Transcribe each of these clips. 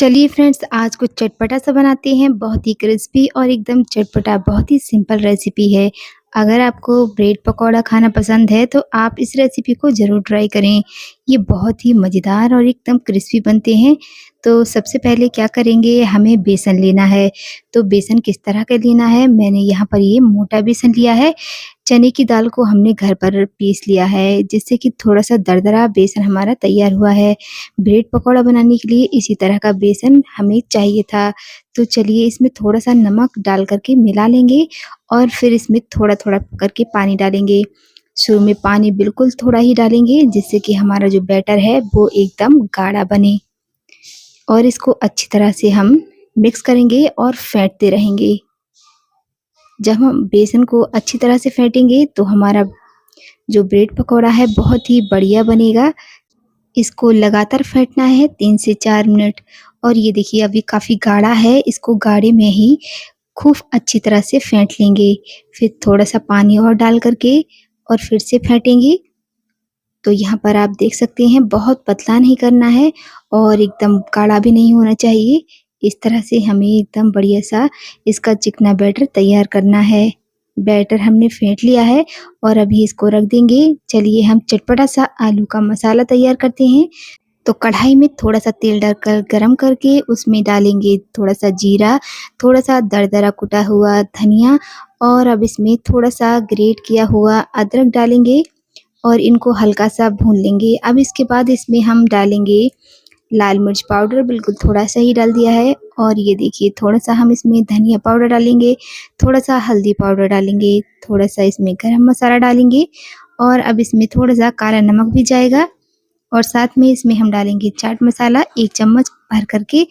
चलिए फ्रेंड्स, आज कुछ चटपटा सा बनाते हैं। बहुत ही क्रिस्पी और एकदम चटपटा, बहुत ही सिंपल रेसिपी है। अगर आपको ब्रेड पकौड़ा खाना पसंद है तो आप इस रेसिपी को ज़रूर ट्राई करें। ये बहुत ही मज़ेदार और एकदम क्रिस्पी बनते हैं। तो सबसे पहले क्या करेंगे, हमें बेसन लेना है। तो बेसन किस तरह का लेना है, मैंने यहाँ पर ये मोटा बेसन लिया है। चने की दाल को हमने घर पर पीस लिया है, जिससे कि थोड़ा-सा दरदरा बेसन हमारा तैयार हुआ है। ब्रेड पकौड़ा बनाने के लिए इसी तरह का बेसन हमें चाहिए था। तो चलिए इसमें थोड़ा-सा नमक डाल कर के मिला लेंगे और फिर इसमें थोड़ा-थोड़ा करके पानी डालेंगे। शुरू में पानी बिल्कुल थोड़ा ही डालेंगे, जिससे कि हमारा जो बैटर है वो एकदम गाढ़ा बने और इसको अच्छी तरह से हम मिक्स करेंगे और फेंटते रहेंगे। जब हम बेसन को अच्छी तरह से फेंटेंगे तो हमारा जो ब्रेड पकौड़ा है बहुत ही बढ़िया बनेगा। इसको लगातार फेंटना है 3 से 4 मिनट। और ये देखिए अभी काफ़ी गाढ़ा है, इसको गाढ़े में ही खूब अच्छी तरह से फेंट लेंगे। फिर थोड़ा-सा पानी और डाल कर के और फिर से फेंटेंगे। तो यहाँ पर आप देख सकते हैं, बहुत पतला नहीं करना है और एकदम गाढ़ा भी नहीं होना चाहिए। इस तरह से हमें एकदम बढ़िया सा इसका चिकना बैटर तैयार करना है। बैटर हमने फेंट लिया है और अभी इसको रख देंगे। चलिए हम चटपटा सा आलू का मसाला तैयार करते हैं। तो कढ़ाई में थोड़ा-सा तेल डालकर गरम करके उसमें डालेंगे थोड़ा-सा जीरा, थोड़ा-सा दरदरा कुटा हुआ धनिया और अब इसमें थोड़ा-सा ग्रेट किया हुआ अदरक डालेंगे और इनको हल्का-सा भून लेंगे। अब इसके बाद इसमें हम डालेंगे लाल मिर्च पाउडर, बिल्कुल थोड़ा-सा ही डाल दिया है। और ये देखिए थोड़ा-सा हम इसमें धनिया पाउडर डालेंगे, थोड़ा-सा हल्दी पाउडर डालेंगे, थोड़ा-सा इसमें गरम मसाला डालेंगे और अब इसमें थोड़ा-सा काला नमक भी जाएगा और साथ में इसमें हम डालेंगे चाट मसाला 1 चम्मच भर कर के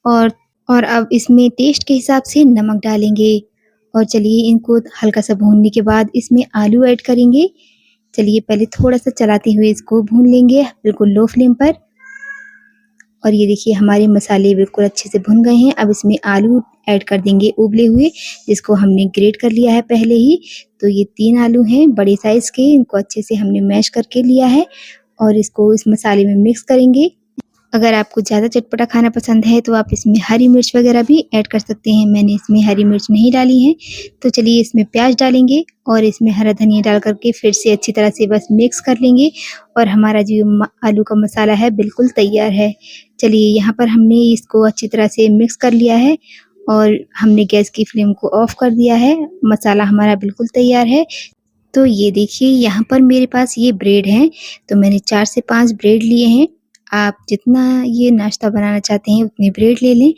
और और अब इसमें टेस्ट के हिसाब से नमक डालेंगे। और चलिए इनको हल्का-सा भूनने के बाद इसमें आलू ऐड करेंगे। चलिए पहले थोड़ा-सा चलाते हुए इसको भून लेंगे बिल्कुल लो फ्लेम पर। और ये देखिए हमारे मसाले बिल्कुल अच्छे से भुन गए हैं। अब इसमें आलू ऐड कर देंगे उबले हुए, जिसको हमने ग्रेट कर लिया है पहले ही। तो ये 3 आलू हैं बड़े साइज़ के, इनको अच्छे से हमने मैश करके लिया है और इसको इस मसाले में मिक्स करेंगे। अगर आपको ज़्यादा चटपटा खाना पसंद है तो आप इसमें हरी मिर्च वगैरह भी ऐड कर सकते हैं। मैंने इसमें हरी मिर्च नहीं डाली है। तो चलिए इसमें प्याज डालेंगे और इसमें हरा धनिया डाल कर के फिर से अच्छी तरह से बस मिक्स कर लेंगे और हमारा जो आलू का मसाला है बिल्कुल तैयार है। चलिए यहाँ पर हमने इसको अच्छी तरह से मिक्स कर लिया है और हमने गैस की फ्लेम को ऑफ कर दिया है। मसाला हमारा बिल्कुल तैयार है। तो ये देखिए यहाँ पर मेरे पास ये ब्रेड हैं, तो मैंने 4 से 5 ब्रेड लिए हैं। आप जितना ये नाश्ता बनाना चाहते हैं उतने ब्रेड ले लें।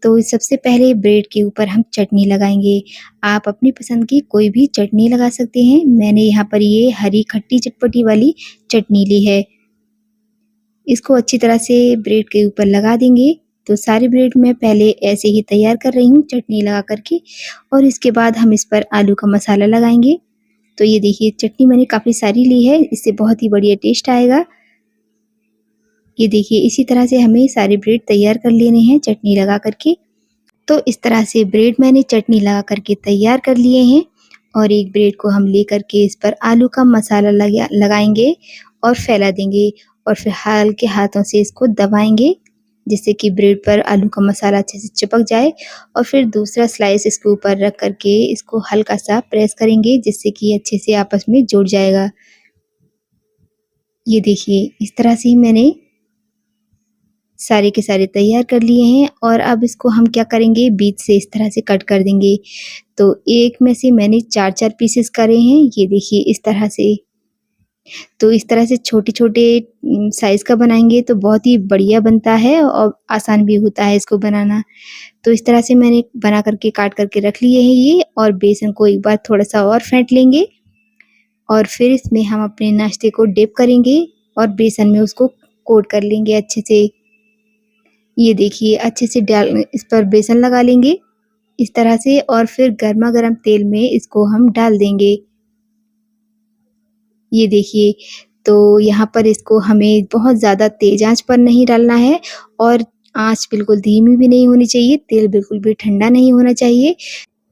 तो सबसे पहले ब्रेड के ऊपर हम चटनी लगाएँगे। आप अपनी पसंद की कोई भी चटनी लगा सकते हैं। मैंने यहाँ पर ये हरी खट्टी चटपटी वाली चटनी ली है। इसको अच्छी तरह से ब्रेड के ऊपर लगा देंगे। तो सारे ब्रेड मैं पहले ऐसे ही तैयार कर रही हूँ चटनी लगा कर के और इसके बाद हम इस पर आलू का मसाला लगाएँगे। तो ये देखिए चटनी मैंने काफ़ी सारी ली है, इससे बहुत ही बढ़िया टेस्ट आएगा। ये देखिए इसी तरह से हमें सारे ब्रेड तैयार कर लेने हैं चटनी लगा कर के। तो इस तरह से ब्रेड मैंने चटनी लगा कर के तैयार कर लिए हैं और एक ब्रेड को हम लेकर के इस पर आलू का मसाला लगाएँगे और फैला देंगे और फिर हल्के हाथों से इसको दबाएँगे, जिससे कि ब्रेड पर आलू का मसाला अच्छे से चिपक जाए। और फिर दूसरा स्लाइस इसके ऊपर रख कर के इसको हल्का-सा प्रेस करेंगे, जिससे कि अच्छे से आपस में जुड़ जाएगा। ये देखिए इस तरह से ही मैंने सारे के सारे तैयार कर लिए हैं और अब इसको हम क्या करेंगे, बीच से इस तरह से कट कर देंगे। तो एक में से मैंने 4-4 पीसेस करे हैं, ये देखिए इस तरह से। तो इस तरह से छोटे-छोटे साइज़ का बनाएँगे तो बहुत ही बढ़िया बनता है और आसान भी होता है इसको बनाना। तो इस तरह से मैंने बना कर के काट कर के रख लिए हैं ये और बेसन को एक बार थोड़ा-सा और फेंट लेंगे और फिर इसमें हम अपने नाश्ते को डिप करेंगे और बेसन में उसको कोट कर लेंगे अच्छे से। ये देखिए अच्छे से इस पर बेसन लगा लेंगे इस तरह से और फिर गरमा-गरम तेल में इसको हम डाल देंगे। ये देखिए, तो यहाँ पर इसको हमें बहुत ज़्यादा तेज़ आँच पर नहीं डालना है और आँच बिल्कुल धीमी भी नहीं होनी चाहिए, तेल बिल्कुल भी ठंडा नहीं होना चाहिए।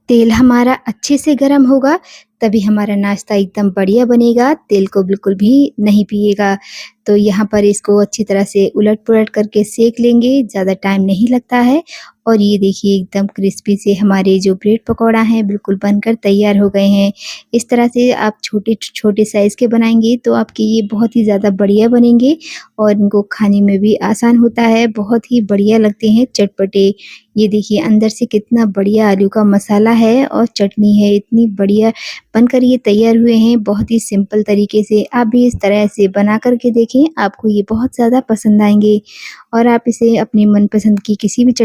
तेल हमारा अच्छे से गरम होगा तभी हमारा नाश्ता एकदम बढ़िया बनेगा, तेल को बिल्कुल भी नहीं पिएगा। तो यहाँ पर इसको अच्छी तरह से उलट-पुलट करके सेंक लेंगे, ज़्यादा टाइम नहीं लगता है और ये देखिए एकदम क्रिस्पी से हमारे जो ब्रेड पकौड़ा हैं बिल्कुल बनकर तैयार हो गए हैं। इस तरह से आप छोटे साइज़ के बनाएँगे तो आपके ये बहुत ही ज़्यादा बढ़िया बनेंगे और इनको खाने में भी आसान होता है, बहुत ही बढ़िया लगते हैं, चटपटे। ये देखिए अंदर से कितना बढ़िया आलू का मसाला है और चटनी है, इतनी बढ़िया बनकर ये तैयार हुए हैं बहुत ही सिंपल तरीके से। आप भी इस तरह से बना कर के देखें, आपको ये बहुत ज़्यादा पसंद आएँगे और आप इसे अपनी मनपसंद की किसी भी चट